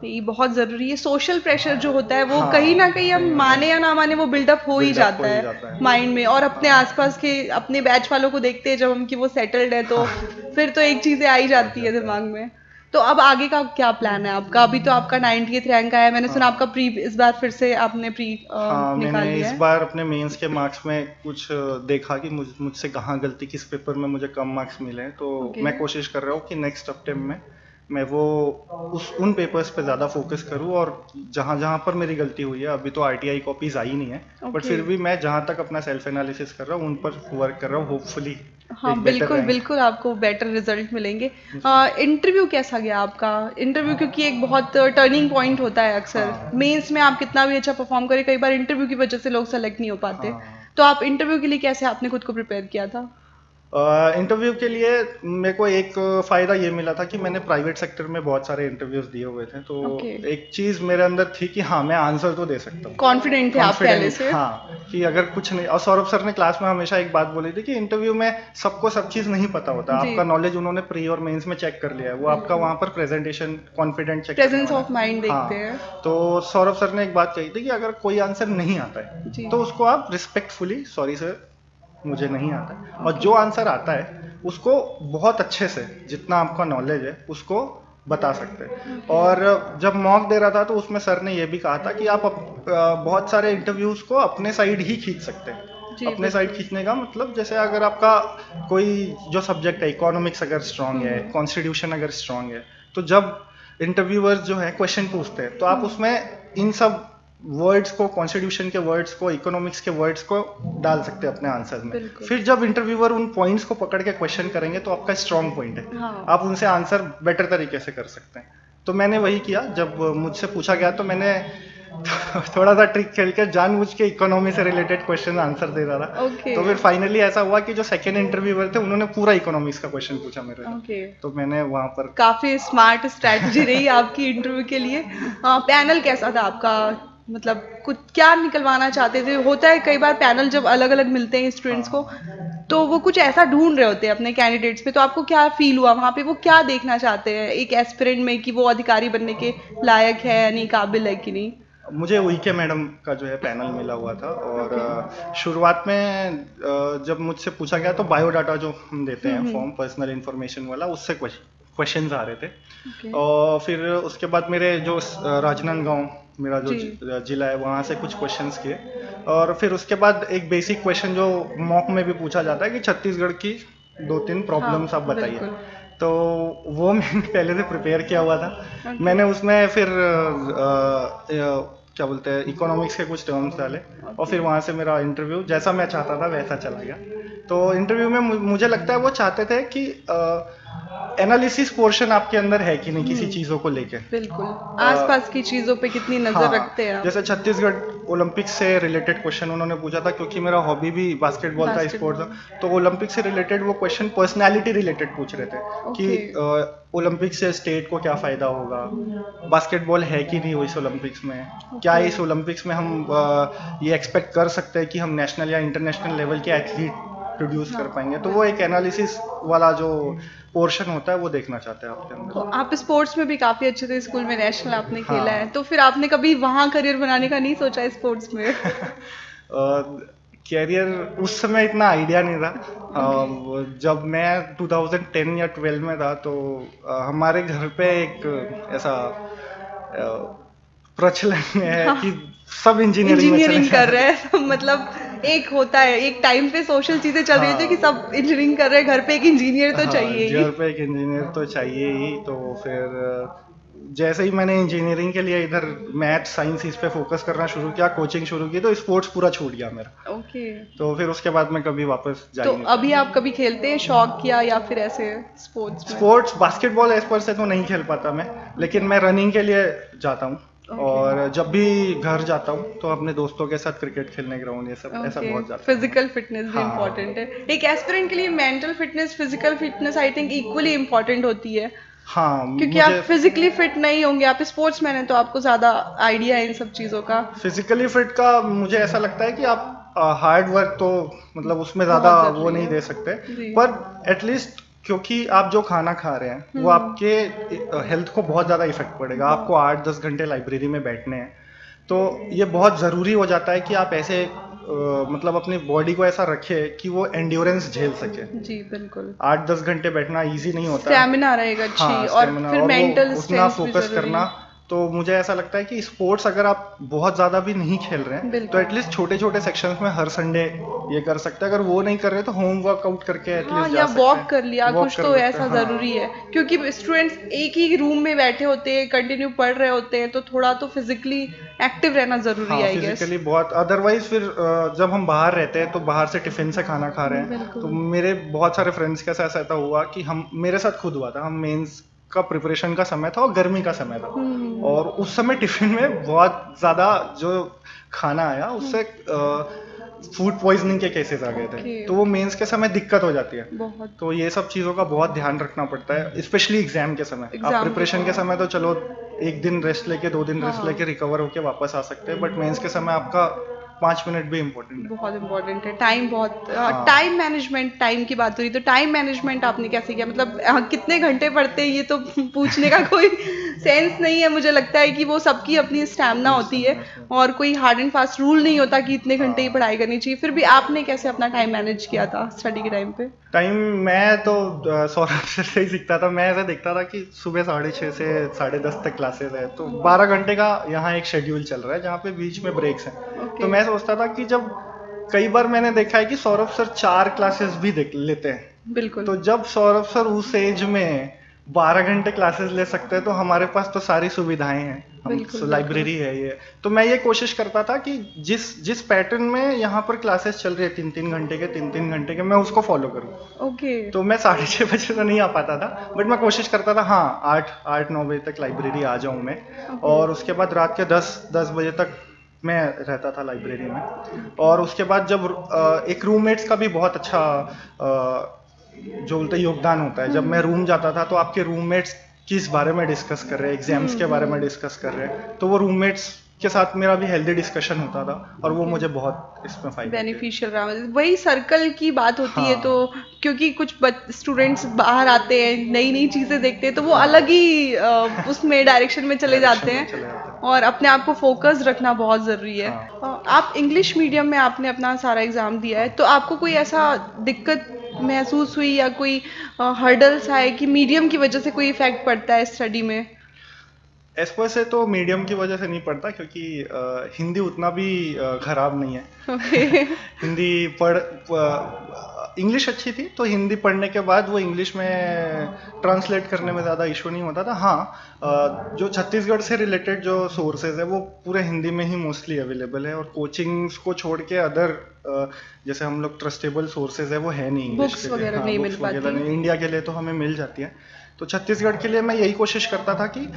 [SPEAKER 2] ये बहुत ज़रूरी है। सोशल प्रेशर जो होता है वो
[SPEAKER 3] हाँ,
[SPEAKER 2] कहीं न कहीं हम
[SPEAKER 3] कहीं ना
[SPEAKER 2] माने
[SPEAKER 3] कहीं
[SPEAKER 2] या ना माने वो बिल्डअप हो ही
[SPEAKER 3] बिल्डअप हो
[SPEAKER 2] जाता
[SPEAKER 3] ही
[SPEAKER 2] है
[SPEAKER 3] जाता है।
[SPEAKER 2] माइंड में, और अपने
[SPEAKER 3] हाँ,
[SPEAKER 2] आसपास के अपने बैच वालों को देखते हैं जब हम कि वो सेटल्ड है तो
[SPEAKER 3] हाँ,
[SPEAKER 2] फिर तो एक चीज़ें आ ही
[SPEAKER 3] आ
[SPEAKER 2] जाती है
[SPEAKER 3] जाता है।
[SPEAKER 2] दिमाग में। तो अब आगे का क्या प्लान है आपका? अभी तो आपका 90th रैंक आया है, मैंने सुना आपका
[SPEAKER 3] हाँ,
[SPEAKER 2] प्री इस बार फिर से आपने प्री
[SPEAKER 3] हाँ,
[SPEAKER 2] निकाल
[SPEAKER 3] मैंने
[SPEAKER 2] लिया
[SPEAKER 3] इस
[SPEAKER 2] है।
[SPEAKER 3] बार अपने मेंस के मार्क्स में कुछ देखा कि मुझसे कहाँ गलती, किस पेपर में मुझे कम मार्क्स मिले हैं, तो
[SPEAKER 2] ओके।
[SPEAKER 3] मैं कोशिश कर रहा हूँ कि नेक्स्ट अटेम्प्ट में मैं वो उन पेपर्स पे ज़्यादा फोकस करूँ, और जहाँ जहाँ पर मेरी गलती हुई है, अभी तो आरटीआई कॉपीज आई नहीं है, बट
[SPEAKER 2] ओके।
[SPEAKER 3] फिर भी मैं जहाँ तक अपना सेल्फ एनालिसिस कर रहा हूँ उन पर वर्क कर रहा हूँ, होपफुली
[SPEAKER 2] हाँ,
[SPEAKER 3] एक बेटर
[SPEAKER 2] बिल्कुल,
[SPEAKER 3] रैंक।
[SPEAKER 2] बिल्कुल आपको बेटर रिज़ल्ट मिलेंगे। इंटरव्यू कैसा गया आपका? इंटरव्यू क्योंकि एक बहुत टर्निंग पॉइंट होता है अक्सर।
[SPEAKER 3] हाँ,
[SPEAKER 2] मेंस में आप कितना भी अच्छा परफ़ॉर्म करें, कई बार इंटरव्यू की वजह से लोग सेलेक्ट नहीं हो पाते।
[SPEAKER 3] हाँ।
[SPEAKER 2] तो आप इंटरव्यू के लिए कैसे आपने खुद को प्रिपेयर किया था?
[SPEAKER 3] इंटरव्यू के लिए मेरे को एक फ़ायदा ये मिला था कि मैंने प्राइवेट सेक्टर में बहुत सारे इंटरव्यूज़ दिए हुए थे, तो
[SPEAKER 2] ओके।
[SPEAKER 3] एक चीज़ मेरे अंदर थी कि हाँ, मैं आंसर तो दे सकता हूँ।
[SPEAKER 2] कॉन्फिडेंट थे आप पहले
[SPEAKER 3] कॉन्फिडेंट,
[SPEAKER 2] से?
[SPEAKER 3] हाँ, कि अगर कुछ नहीं। और सौरभ सर ने क्लास में हमेशा एक बात बोली थी कि इंटरव्यू में सबको सब चीज़ नहीं पता होता।
[SPEAKER 2] जी,
[SPEAKER 3] आपका नॉलेज उन्होंने प्री और मेंस में चेक कर लिया है, वो आपका
[SPEAKER 2] बिल्कुल।
[SPEAKER 3] वहाँ पर प्रेजेंटेशन कॉन्फिडेंट चेक करने
[SPEAKER 2] प्रेज़ेंस
[SPEAKER 3] वाला
[SPEAKER 2] ऑफ
[SPEAKER 3] है।
[SPEAKER 2] माइंड देखते हैं।
[SPEAKER 3] हाँ, तो सौरभ सर ने एक बात कही थी कि अगर कोई आंसर नहीं आता है,
[SPEAKER 2] जी,
[SPEAKER 3] तो उसको आप रिस्पेक्टफुली, सॉरी सर मुझे नहीं आता है, और
[SPEAKER 2] ओके।
[SPEAKER 3] जो आंसर आता है उसको बहुत अच्छे से, जितना आपका नॉलेज है उसको बता सकते हैं।
[SPEAKER 2] ओके।
[SPEAKER 3] और जब मॉक दे रहा था तो उसमें सर ने ये भी कहा था कि आप बहुत सारे इंटरव्यूज को अपने साइड ही खींच सकते हैं।
[SPEAKER 2] जी,
[SPEAKER 3] अपने साइड
[SPEAKER 2] बिल्कुल।
[SPEAKER 3] खींचने का मतलब, जैसे अगर आपका कोई जो सब्जेक्ट है, इकोनॉमिक्स अगर स्ट्रांग है,
[SPEAKER 2] हुँ,
[SPEAKER 3] कॉन्स्टिट्यूशन अगर स्ट्रांग है, तो जब इंटरव्यूअर्स जो है क्वेश्चन पूछते हैं, तो आप
[SPEAKER 2] हुँ,
[SPEAKER 3] उसमें इन सब वर्ड्स को, कॉन्स्टिट्यूशन के वर्ड्स को, इकोनॉमिक्स के वर्ड्स को डाल सकते हैं अपने आंसर में।
[SPEAKER 2] बिल्कुल।
[SPEAKER 3] फिर जब इंटरव्यूअर उन पॉइंट्स को पकड़ के क्वेश्चन करेंगे तो आपका स्ट्रांग पॉइंट है,
[SPEAKER 2] हाँ,
[SPEAKER 3] आप उनसे आंसर बेटर तरीके से कर सकते हैं। तो मैंने वही किया, जब मुझसे पूछा गया तो मैंने थोड़ा सा ट्रिक खेल के जानबूझ के इकोनॉमी से रिलेटेड क्वेश्चन आंसर दे रहा था।
[SPEAKER 2] ओके,
[SPEAKER 3] तो फिर फाइनली ऐसा हुआ कि जो सेकेंड इंटरव्यूअर थे उन्होंने पूरा इकोनॉमिक्स का क्वेश्चन पूछा मेरे से,
[SPEAKER 2] ओके।
[SPEAKER 3] तो मैंने वहां पर।
[SPEAKER 2] काफ़ी स्मार्ट स्ट्रैटेजी रही आपकी इंटरव्यू के लिए। पैनल कैसा था आपका? मतलब कुछ क्या निकलवाना चाहते थे? होता है कई बार पैनल जब अलग-अलग मिलते हैं स्टूडेंट्स को,
[SPEAKER 3] हाँ,
[SPEAKER 2] तो वो कुछ ऐसा ढूँढ रहे होते हैं अपने कैंडिडेट्स पे, तो आपको क्या फ़ील हुआ वहाँ पे? वो क्या देखना चाहते हैं एक एस्पिरेंट में कि वो अधिकारी बनने के लायक है या नहीं, काबिल है कि नहीं?
[SPEAKER 3] मुझे उइके मैडम का जो है पैनल मिला हुआ था, और
[SPEAKER 2] ओके।
[SPEAKER 3] शुरुआत में जब मुझसे पूछा गया तो बायोडाटा जो हम देते
[SPEAKER 2] हुँ,
[SPEAKER 3] हैं
[SPEAKER 2] हुँ।
[SPEAKER 3] फॉर्म, पर्सनल इन्फॉर्मेशन वाला, उससे क्वेश्चंस आ रहे थे।
[SPEAKER 2] ओके।
[SPEAKER 3] और फिर उसके बाद मेरे जो राजनांदगांव, मेरा जो
[SPEAKER 2] जी।
[SPEAKER 3] जिला है, वहाँ से कुछ क्वेश्चंस किए। और फिर उसके बाद एक बेसिक क्वेश्चन जो मॉक में भी पूछा जाता है कि छत्तीसगढ़ की 2-3 प्रॉब्लम्स आप
[SPEAKER 2] हाँ,
[SPEAKER 3] बताइए।
[SPEAKER 2] बिल्कुल।
[SPEAKER 3] तो वो मैंने पहले से प्रिपेयर किया हुआ था।
[SPEAKER 2] ओके,
[SPEAKER 3] मैंने उसमें फिर क्या बोलते हैं, इकोनॉमिक्स के कुछ टर्म्स डाले, और
[SPEAKER 2] ओके।
[SPEAKER 3] फिर वहाँ से मेरा इंटरव्यू जैसा मैं चाहता था वैसा चला गया। तो इंटरव्यू में मुझे लगता है वो चाहते थे कि एनालिसिस पोर्शन आपके अंदर है कि नहीं किसी
[SPEAKER 2] हुँ,
[SPEAKER 3] चीज़ों को लेके।
[SPEAKER 2] बिल्कुल।
[SPEAKER 3] अ,
[SPEAKER 2] आस-पास की चीज़ों पे कितनी नज़र
[SPEAKER 3] हाँ,
[SPEAKER 2] रखते हैं आप?
[SPEAKER 3] जैसे छत्तीसगढ़ ओलंपिक्स से रिलेटेड क्वेश्चन उन्होंने पूछा था, क्योंकि मेरा हॉबी भी बास्केटबॉल था, स्पोर्ट्स
[SPEAKER 2] बास्केटबॉल।
[SPEAKER 3] था। तो ओलंपिक से रिलेटेड वो क्वेश्चन पर्सनालिटी रिलेटेड पूछ रहे थे कि
[SPEAKER 2] ओके,
[SPEAKER 3] ओलंपिक से स्टेट को क्या फ़ायदा होगा, बास्केटबॉल है कि नहीं इस ओलंपिक्स में, क्या
[SPEAKER 2] ओके।
[SPEAKER 3] इस ओलंपिक्स में हम ये एक्सपेक्ट कर सकते हैं कि हम नेशनल या इंटरनेशनल लेवल के एथलीट प्रोड्यूस कर
[SPEAKER 2] हाँ,
[SPEAKER 3] पाएंगे। तो वो एक
[SPEAKER 2] बिल्कुल।
[SPEAKER 3] एनालिसिस वाला जो पोर्शन होता है वो देखना चाहते हैं आपके
[SPEAKER 2] तो
[SPEAKER 3] अंदर।
[SPEAKER 2] आप स्पोर्ट्स में भी काफ़ी अच्छे थे, स्कूल में नेशनल आपने खेला है,
[SPEAKER 3] हाँ।
[SPEAKER 2] तो फिर आपने कभी वहाँ करियर बनाने का नहीं सोचा स्पोर्ट्स में?
[SPEAKER 3] कैरियर उस समय इतना आइडिया नहीं था।
[SPEAKER 2] ओके।
[SPEAKER 3] जब मैं 2010 या 12 में था, तो हमारे घर पे एक ऐसा प्रचलन है
[SPEAKER 2] हाँ,
[SPEAKER 3] कि सब इंजीनियरिंग में चले
[SPEAKER 2] इंजीनियरिंग कर
[SPEAKER 3] जाते
[SPEAKER 2] रहे
[SPEAKER 3] हैं।
[SPEAKER 2] हैं मतलब एक होता है, एक टाइम पे सोशल चीज़ें चल रही होती है कि
[SPEAKER 3] हाँ,
[SPEAKER 2] सब इंजीनियरिंग कर रहे हैं, घर पे एक इंजीनियर तो
[SPEAKER 3] हाँ,
[SPEAKER 2] चाहिए ही।
[SPEAKER 3] घर पे एक इंजीनियर तो चाहिए ही। तो फिर जैसे ही मैंने इंजीनियरिंग के लिए इधर मैथ साइंस इस पे फोकस करना शुरू किया, कोचिंग शुरू की, तो स्पोर्ट्स पूरा छूट गया मेरा।
[SPEAKER 2] ओके।
[SPEAKER 3] तो फिर उसके बाद मैं कभी वापस जा
[SPEAKER 2] तो
[SPEAKER 3] ही नहीं
[SPEAKER 2] अभी
[SPEAKER 3] पाया।
[SPEAKER 2] आप कभी खेलते हैं शौक किया या फिर ऐसे स्पोर्ट्स में?
[SPEAKER 3] स्पोर्ट्स बास्केटबॉल एज पर से तो नहीं खेल पाता मैं,
[SPEAKER 2] ओके।
[SPEAKER 3] लेकिन मैं रनिंग के लिए जाता हूँ। और जब भी घर जाता हूँ तो अपने दोस्तों के साथ क्रिकेट खेलने ग्राउंड ये सब ऐसा बहुत ज्यादा।
[SPEAKER 2] फिजिकल फिटनेस भी
[SPEAKER 3] हाँ।
[SPEAKER 2] इम्पोर्टेंट है। एक एस्पिरेंट के लिए mental fitness, physical fitness I think equally important होती है,
[SPEAKER 3] हाँ,
[SPEAKER 2] क्योंकि
[SPEAKER 3] मुझे
[SPEAKER 2] आप फिजिकली फिट नहीं होंगे, आप स्पोर्ट्समैन हैं तो आपको ज्यादा आइडिया है इन सब चीजों का।
[SPEAKER 3] फिजिकली फिट का मुझे ऐसा लगता है कि आप हार्ड वर्क तो मतलब उसमें ज्यादा
[SPEAKER 2] बहुत
[SPEAKER 3] वो
[SPEAKER 2] जरूरी
[SPEAKER 3] नहीं
[SPEAKER 2] है।
[SPEAKER 3] दे सकते,
[SPEAKER 2] जी।
[SPEAKER 3] पर एटलीस्ट क्योंकि आप जो खाना खा रहे हैं वो आपके हेल्थ को बहुत ज्यादा इफेक्ट पड़ेगा। आपको 8-10 घंटे लाइब्रेरी में बैठने हैं, तो ये बहुत ज़रूरी हो जाता है कि आप ऐसे मतलब अपनी बॉडी को ऐसा रखे कि वो एंड्योरेंस झेल सके।
[SPEAKER 2] जी बिल्कुल।
[SPEAKER 3] 8-10 घंटे बैठना इजी नहीं होता।
[SPEAKER 2] स्टैमिना रहेगा अच्छी,
[SPEAKER 3] हाँ,
[SPEAKER 2] और
[SPEAKER 3] स्टेमिना
[SPEAKER 2] फिर
[SPEAKER 3] और वो
[SPEAKER 2] मेंटल
[SPEAKER 3] उतना
[SPEAKER 2] स्ट्रेंथ भी
[SPEAKER 3] फोकस
[SPEAKER 2] जरूरी
[SPEAKER 3] करना।
[SPEAKER 2] है।
[SPEAKER 3] तो मुझे ऐसा लगता है कि स्पोर्ट्स अगर आप बहुत ज़्यादा भी नहीं खेल रहे हैं तो
[SPEAKER 2] बिल्कुल।
[SPEAKER 3] एटलीस्ट छोटे छोटे सेक्शंस में हर संडे ये कर सकते हैं। अगर वो नहीं कर रहे तो होम वर्कआउट करके
[SPEAKER 2] हाँ,
[SPEAKER 3] एटलीस्ट
[SPEAKER 2] या
[SPEAKER 3] जा सकते
[SPEAKER 2] वॉक कर
[SPEAKER 3] हैं,
[SPEAKER 2] लिया,
[SPEAKER 3] वॉक
[SPEAKER 2] कुछ
[SPEAKER 3] कर
[SPEAKER 2] तो
[SPEAKER 3] सकते
[SPEAKER 2] ऐसा
[SPEAKER 3] हैं। हाँ,
[SPEAKER 2] जरूरी है, क्योंकि स्टूडेंट्स एक ही रूम में बैठे होते हैं, कंटिन्यू पढ़ रहे होते हैं, तो थोड़ा तो फिजिकली एक्टिव रहना जरूरी है
[SPEAKER 3] हाँ,
[SPEAKER 2] आई गेस।
[SPEAKER 3] फिजिकली बहुत। अदरवाइज फिर जब हम बाहर रहते हैं तो बाहर से टिफिन से खाना खा रहे हैं,
[SPEAKER 2] बिल्कुल।
[SPEAKER 3] तो मेरे बहुत सारे फ्रेंड्स के साथ ऐसा हुआ कि हम, मेरे साथ खुद हुआ था, हम मेंस का प्रिपरेशन का समय था और गर्मी का समय था, और उस समय टिफिन में बहुत ज्यादा जो खाना आया उससे फूड पॉइजनिंग के केसेस आ गए थे।
[SPEAKER 2] ओके।
[SPEAKER 3] तो वो मेंस के समय दिक्कत हो जाती है।
[SPEAKER 2] बहुत।
[SPEAKER 3] तो ये सब चीज़ों का बहुत ध्यान रखना पड़ता है, स्पेशली एग्जाम के समय। आप
[SPEAKER 2] एग्जाम के
[SPEAKER 3] प्रिपरेशन के समय तो चलो एक दिन रेस्ट लेके 2 दिन रेस्ट
[SPEAKER 2] हाँ।
[SPEAKER 3] लेके रिकवर होके वापस आ सकते हैं, बट मेंस के समय आपका 5 मिनट भी इम्पोर्टेंट है।
[SPEAKER 2] बहुत इम्पोर्टेंट है टाइम, बहुत
[SPEAKER 3] हाँ।
[SPEAKER 2] टाइम मैनेजमेंट, टाइम की बात हो रही तो टाइम मैनेजमेंट आपने कैसे किया, मतलब कितने घंटे पढ़ते हैं ये तो पूछने का कोई सेंस नहीं है, मुझे लगता है कि वो सबकी अपनी स्टैमिना होती है और कोई हार्ड एंड फास्ट रूल नहीं होता कि इतने घंटे ही
[SPEAKER 3] हाँ।
[SPEAKER 2] पढ़ाई करनी चाहिए। फिर भी आपने कैसे अपना टाइम मैनेज किया था स्टडी के टाइम पे?
[SPEAKER 3] टाइम मैं तो सौरभ सर से ही सीखता था। मैं ऐसा देखता था कि सुबह 6:30 से 10:30 तक क्लासेस है, तो 12 घंटे का यहाँ एक शेड्यूल चल रहा है जहाँ पे बीच में ब्रेक्स हैं। तो मैं सोचता था कि जब, कई बार मैंने देखा है कि सौरभ सर 4 क्लासेस भी देख लेते हैं।
[SPEAKER 2] बिल्कुल।
[SPEAKER 3] तो जब सौरभ सर उस एज में 12 घंटे क्लासेस ले सकते हैं तो हमारे पास तो सारी सुविधाएं हैं, हम
[SPEAKER 2] बिल्कुल,
[SPEAKER 3] लाइब्रेरी है ये। तो मैं ये कोशिश करता था कि जिस जिस पैटर्न में यहाँ पर क्लासेस चल रही है 3-3 घंटे के 3-3 घंटे के, मैं उसको फॉलो करूँ।
[SPEAKER 2] ओके।
[SPEAKER 3] तो मैं 6:30 बजे तो नहीं आ पाता था, बट मैं कोशिश करता था हाँ 8-9 बजे तक लाइब्रेरी आ जाऊँ मैं, और उसके बाद रात के 10 बजे तक मैं रहता था लाइब्रेरी में। और उसके बाद जब एक रूममेट्स का भी बहुत अच्छा जो बोलते हैं योगदान होता है। जब मैं रूम जाता था तो आपके रूममेट्स किस बारे में डिस्कस कर रहे हैं, एग्जाम्स के बारे में डिस्कस कर रहे हैं, तो वो रूममेट्स के साथ मेरा भी हेल्दी डिस्कशन होता था, और वो मुझे बहुत इसमें फायदा
[SPEAKER 2] बेनिफिशियल रहा। वही सर्कल की बात होती है।
[SPEAKER 3] हाँ।
[SPEAKER 2] तो क्योंकि कुछ स्टूडेंट्स बाहर आते हैं, नई नई चीजें देखते हैं, तो वो अलग ही उसमें डायरेक्शन में चले जाते हैं, और अपने आप को फोकस रखना बहुत जरूरी है। आप इंग्लिश मीडियम में आपने अपना सारा एग्जाम दिया है, तो आपको कोई ऐसा दिक्कत महसूस हुई या कोई हर्डल्स आए कि मीडियम की वजह से कोई इफेक्ट पड़ता है स्टडी में?
[SPEAKER 3] एसपर से तो मीडियम की वजह से नहीं पड़ता, क्योंकि हिंदी उतना भी खराब नहीं है।
[SPEAKER 2] ओके।
[SPEAKER 3] हिंदी इंग्लिश अच्छी थी, तो हिंदी पढ़ने के बाद वो इंग्लिश में ट्रांसलेट करने में ज़्यादा इशू नहीं होता था। हाँ, जो छत्तीसगढ़ से रिलेटेड जो सोर्सेज है वो पूरे हिंदी में ही मोस्टली अवेलेबल है, और कोचिंग्स को छोड़ के अदर जैसे हम लोग ट्रस्टेबल सोर्सेज है वो है नहीं इंग्लिश
[SPEAKER 2] बुक्स
[SPEAKER 3] के लिए।
[SPEAKER 2] वगैरह
[SPEAKER 3] हाँ,
[SPEAKER 2] नहीं मिल
[SPEAKER 3] बुक्स वगैरह
[SPEAKER 2] पाती।
[SPEAKER 3] नहीं, इंडिया के लिए तो हमें मिल जाती है। तो छत्तीसगढ़ के लिए मैं यही कोशिश करता था कि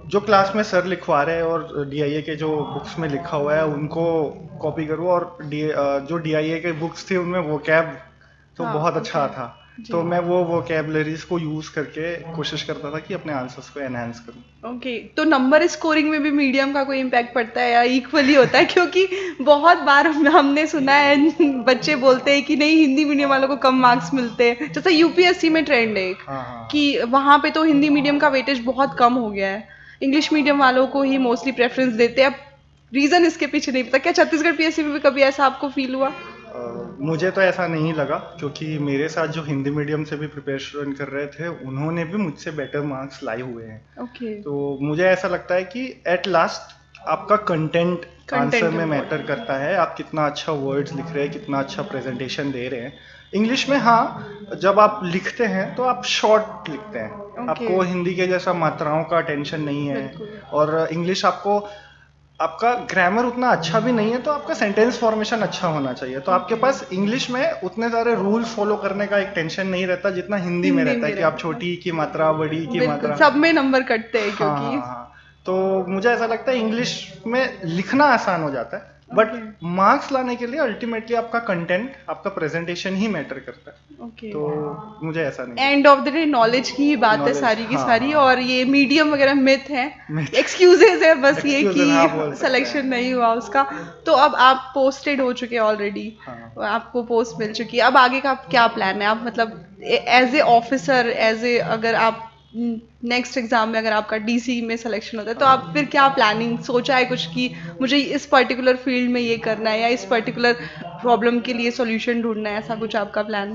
[SPEAKER 3] जो क्लास में सर लिखवा रहे हैं और डीआईए के जो बुक्स में लिखा हुआ है उनको कॉपी करूँ, और जो डीआईए के बुक्स थे उनमें वोकैब तो
[SPEAKER 2] हाँ,
[SPEAKER 3] बहुत अच्छा
[SPEAKER 2] ओके।
[SPEAKER 3] था,
[SPEAKER 2] जी।
[SPEAKER 3] तो मैं वो वोकैबलरीज को यूज करके कोशिश करता था कि अपने आंसर्स को एनहांस करूँ।
[SPEAKER 2] ओके। तो नंबर स्कोरिंग में भी मीडियम का कोई इम्पैक्ट पड़ता है या इक्वली होता है? क्योंकि बहुत बार हमने सुना है बच्चे बोलते हैं कि नहीं, हिंदी मीडियम वालों को कम मार्क्स मिलते हैं। जैसे यूपीएससी में ट्रेंड है एक,
[SPEAKER 3] हाँ, हाँ,
[SPEAKER 2] कि वहां पे तो हिंदी मीडियम का वेटेज बहुत कम हो गया है, इंग्लिश मीडियम वालों को ही मोस्टली प्रेफरेंस देते हैं। अब रीजन इसके पीछे नहीं पता, क्या छत्तीसगढ़ पीएससी में भी कभी ऐसा आपको फील हुआ?
[SPEAKER 3] मुझे तो ऐसा नहीं लगा, क्योंकि मेरे साथ जो हिंदी मीडियम से भी प्रिपरेशन कर रहे थे उन्होंने भी मुझसे बेटर मार्क्स लाए हुए हैं।
[SPEAKER 2] ओके।
[SPEAKER 3] तो मुझे ऐसा लगता है कि एट लास्ट आपका कंटेंट आंसर में मैटर करता है। आप कितना अच्छा वर्ड्स लिख रहे हैं, कितना अच्छा प्रेजेंटेशन दे रहे हैं। इंग्लिश में हाँ, जब आप लिखते हैं तो आप शॉर्ट लिखते हैं, आपको हिंदी के जैसा मात्राओं का टेंशन नहीं है, और इंग्लिश आपका ग्रामर उतना अच्छा भी नहीं है, तो आपका सेंटेंस फॉर्मेशन अच्छा होना चाहिए। तो आपके पास इंग्लिश में उतने सारे रूल्स फॉलो करने का एक टेंशन नहीं रहता जितना हिंदी में रहता है, कि आप छोटी की मात्रा, बड़ी की मात्रा,
[SPEAKER 2] सब में नंबर कटते हैं
[SPEAKER 3] हाँ,
[SPEAKER 2] क्योंकि
[SPEAKER 3] हाँ। तो मुझे ऐसा लगता है इंग्लिश में लिखना आसान हो जाता है, बट मार्क्स लाने के लिए अल्टीमेटली आपका कंटेंट, आपका प्रेजेंटेशन ही मैटर करता है।
[SPEAKER 2] ओके।
[SPEAKER 3] तो मुझे ऐसा नहीं
[SPEAKER 2] end of the day knowledge की ही बात है
[SPEAKER 3] Knowledge,
[SPEAKER 2] सारी की
[SPEAKER 3] हाँ,
[SPEAKER 2] सारी,
[SPEAKER 3] हाँ।
[SPEAKER 2] और ये मीडियम वगैरह मिथ है,
[SPEAKER 3] Myth।
[SPEAKER 2] एक्सक्यूजेज है बस ये
[SPEAKER 3] Excuses, हाँ, बोल
[SPEAKER 2] कि
[SPEAKER 3] सकते
[SPEAKER 2] सिलेक्शन
[SPEAKER 3] हैं।
[SPEAKER 2] नहीं हुआ उसका। तो अब आप पोस्टेड हो चुके हैं ऑलरेडी,
[SPEAKER 3] हाँ।
[SPEAKER 2] आपको पोस्ट मिल चुकी है, अब आगे का क्या प्लान है? आप मतलब as a officer, as a, अगर आप नेक्स्ट एग्जाम में अगर आपका डीसी में सिलेक्शन होता है तो आप फिर क्या प्लानिंग सोचा है कुछ कि मुझे इस पर्टिकुलर फील्ड में ये करना है या इस पर्टिकुलर प्रॉब्लम के लिए सॉल्यूशन ढूंढना है, ऐसा कुछ आपका प्लान?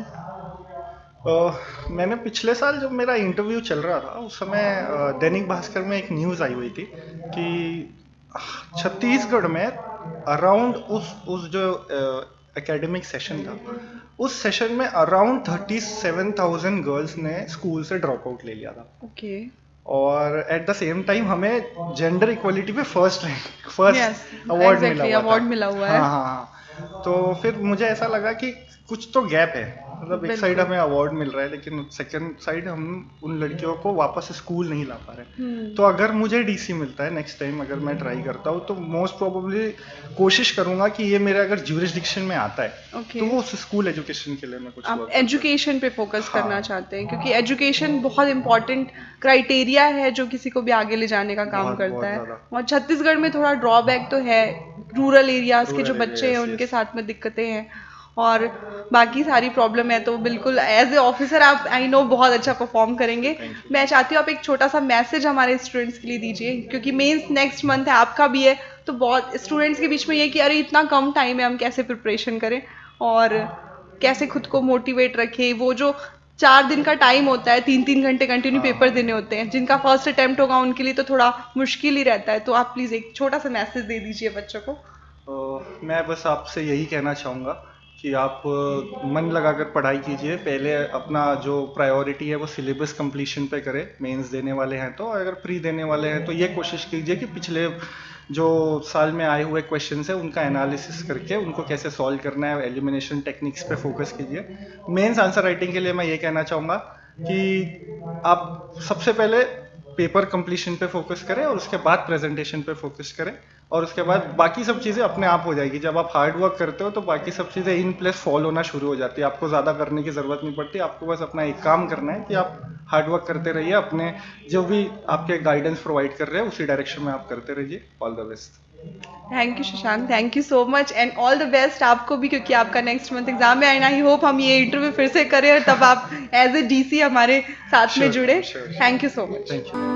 [SPEAKER 3] मैंने पिछले साल जब मेरा इंटरव्यू चल रहा था उस समय दैनिक भास्कर में एक न्यूज़ आई हुई थी कि छत्तीसगढ़ में अराउंड उस जो एकेडमिक सेशन था, उस सेशन में अराउंड 37,000 गर्ल्स ने स्कूल से ड्रॉप आउट ले लिया था।
[SPEAKER 2] ओके।
[SPEAKER 3] और एट द सेम टाइम हमें जेंडर इक्वलिटी पे फर्स्ट
[SPEAKER 2] Yes,
[SPEAKER 3] अवार्ड मिला
[SPEAKER 2] exactly,
[SPEAKER 3] हुआ था।
[SPEAKER 2] award मिला हुआ है।
[SPEAKER 3] हाँ हाँ हाँ। तो फिर मुझे ऐसा लगा कि कुछ तो गैप है, मतलब एक साइड
[SPEAKER 2] बिल्कुल।
[SPEAKER 3] हमें अवार्ड मिल रहा है लेकिन सेकंड साइड हम उन लड़कियों को वापस स्कूल नहीं ला पा रहे। तो अगर मुझे डीसी मिलता है नेक्स्ट टाइम, अगर मैं ट्राई करता हूँ तो मोस्ट प्रोबेबली कोशिश करूंगा कि ये मेरे अगर ज्यूरिसडिक्शन में आता है
[SPEAKER 2] Okay.
[SPEAKER 3] तो वो स्कूल एजुकेशन के लिए मैं कुछ
[SPEAKER 2] आप
[SPEAKER 3] work करता हूँ।
[SPEAKER 2] एजुकेशन पे फोकस
[SPEAKER 3] हाँ।
[SPEAKER 2] करना चाहते हैं, क्योंकि एजुकेशन बहुत इंपॉर्टेंट क्राइटेरिया है जो किसी को भी आगे ले जाने का काम
[SPEAKER 3] बहुत
[SPEAKER 2] करता
[SPEAKER 3] बहुत
[SPEAKER 2] है।
[SPEAKER 3] ज़्यादा।
[SPEAKER 2] और छत्तीसगढ़ में थोड़ा ड्रॉबैक तो है, रूरल एरियाज के जो
[SPEAKER 3] रूरल
[SPEAKER 2] बच्चे हैं
[SPEAKER 3] एरिया,
[SPEAKER 2] उनके
[SPEAKER 3] यस।
[SPEAKER 2] साथ में दिक्कतें हैं और बाकी सारी प्रॉब्लम है। तो बिल्कुल एज ए ऑफिसर आप, आई नो, बहुत अच्छा परफॉर्म करेंगे।
[SPEAKER 3] Thank you।
[SPEAKER 2] मैं चाहती हूँ आप एक छोटा सा मैसेज हमारे स्टूडेंट्स के लिए दीजिए, क्योंकि मेंस नेक्स्ट मंथ है, आपका भी है, तो बहुत स्टूडेंट्स के बीच में ये कि अरे इतना कम टाइम है, हम कैसे प्रिपरेशन करें और कैसे खुद को मोटिवेट रखें। वो जो 4 दिन का टाइम होता है, 3-3 घंटे कंटिन्यू
[SPEAKER 3] हाँ,
[SPEAKER 2] पेपर
[SPEAKER 3] हाँ।
[SPEAKER 2] देने होते हैं, जिनका फर्स्ट अटेम्प्ट होगा उनके लिए तो थोड़ा मुश्किल ही रहता है। तो आप प्लीज़ एक छोटा सा मैसेज दे दीजिए बच्चों को।
[SPEAKER 3] मैं बस आपसे यही कहना चाहूँगा कि आप मन लगाकर पढ़ाई कीजिए। पहले अपना जो प्रायोरिटी है वो सिलेबस कंप्लीशन पे करें। मेंस देने वाले हैं तो, अगर प्री देने वाले हैं तो ये कोशिश कीजिए कि पिछले जो साल में आए हुए क्वेश्चंस हैं उनका एनालिसिस करके उनको कैसे सॉल्व करना है, एलिमिनेशन टेक्निक्स पे फोकस कीजिए। मेंस आंसर राइटिंग के लिए मैं ये कहना चाहूँगा कि आप सबसे पहले पेपर कंप्लीशन पे फोकस करें और उसके बाद प्रेजेंटेशन पे फोकस करें, और उसके बाद बाकी सब चीज़ें अपने आप हो जाएगी। जब आप हार्ड वर्क करते हो तो बाकी सब चीज़ें इन प्लेस फॉल होना शुरू हो जाती है, आपको ज़्यादा करने की ज़रूरत नहीं पड़ती। आपको बस अपना एक काम करना है कि आप हार्ड वर्क करते रहिए, अपने जो भी आपके गाइडेंस प्रोवाइड कर रहे हैं उसी डायरेक्शन में आप करते रहिए। All the best.
[SPEAKER 2] Thank you Shashank, thank you so much and all the best आपको भी, क्योंकि आपका नेक्स्ट मंथ एग्जाम है एंड आई होप हम ये इंटरव्यू फिर से करें और तब आप एज ए डीसी हमारे साथ में
[SPEAKER 3] Sure,
[SPEAKER 2] जुड़े।
[SPEAKER 3] sure, sure.
[SPEAKER 2] Thank you so much.
[SPEAKER 3] Thank you.